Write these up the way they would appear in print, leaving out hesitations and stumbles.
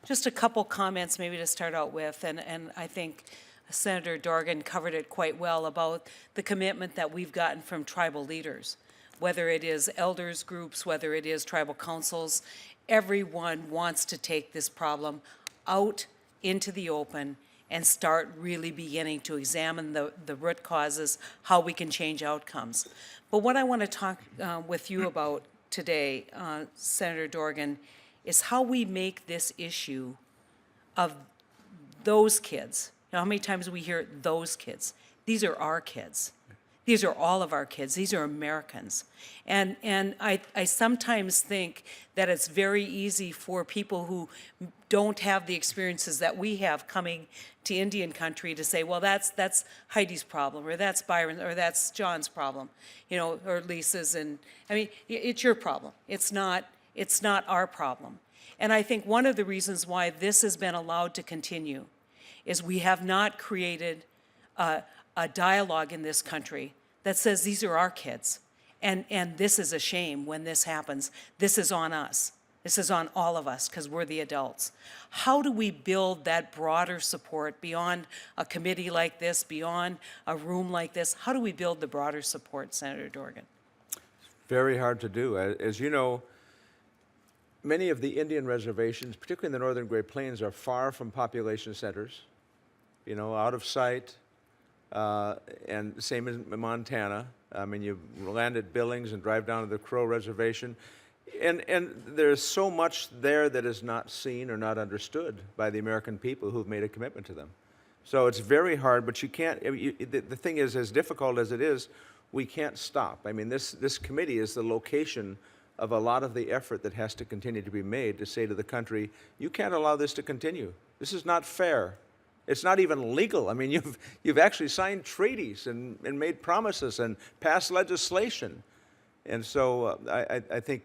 Just a couple comments maybe to start out with, and I think Senator Dorgan covered it quite well about the commitment that we've gotten from tribal leaders, whether it is elders groups, whether it is tribal councils. Everyone wants to take this problem out into the open and start really beginning to examine the root causes, how we can change outcomes. But what I want to talk with you about today, Senator Dorgan, is how we make this issue of those kids. Now, how many times we hear those kids? These are our kids. These are all of our kids. These are Americans. And I sometimes think that it's very easy for people who don't have the experiences that we have coming to Indian country to say, well, that's Heidi's problem, or that's Byron, or that's John's problem, you know, or Lisa's. And I mean, it's your problem. It's not our problem. And I think one of the reasons why this has been allowed to continue is we have not created a dialogue in this country that says these are our kids. And this is a shame when this happens. This is on us. This is on all of us because we're the adults. How do we build that broader support beyond a committee like this, beyond a room like this? How do we build the broader support, Senator Dorgan? Very hard to do. As you know, many of the Indian reservations, particularly in the northern Great Plains, are far from population centers, you know, out of sight, and same as in Montana. I mean, you land at Billings and drive down to the Crow Reservation, and there's so much there that is not seen or not understood by the American people who've made a commitment to them. So it's very hard, but you can't, the thing is, as difficult as it is, we can't stop. I mean, this committee is the location of a lot of the effort that has to continue to be made to say to the country, you can't allow this to continue. This is not fair. It's not even legal. I mean, you've actually signed treaties and made promises and passed legislation. And so I think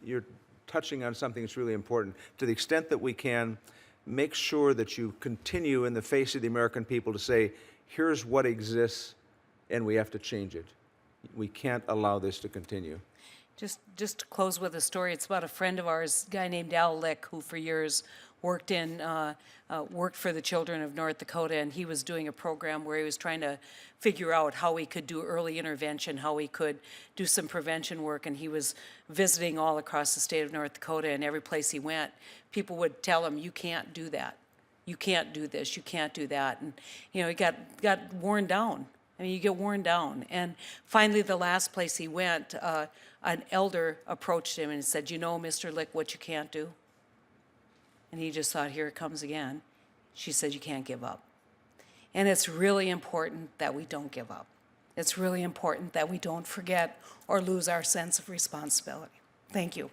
you're touching on something that's really important. To the extent that we can, make sure that you continue in the face of the American people to say, here's what exists, and we have to change it. We can't allow this to continue. Just to close with a story, it's about a friend of ours, a guy named Al Lick, who for years worked for the children of North Dakota, and he was doing a program where he was trying to figure out how we could do early intervention, how we could do some prevention work, and he was visiting all across the state of North Dakota, and every place he went, people would tell him, you can't do that. You can't do this, you can't do that. And, you know, he got worn down. I mean, you get worn down. And finally, the last place he went, an elder approached him and said, you know, Mr. Lick, what you can't do? And he just thought, here it comes again. She said, you can't give up. And it's really important that we don't give up. It's really important that we don't forget or lose our sense of responsibility. Thank you.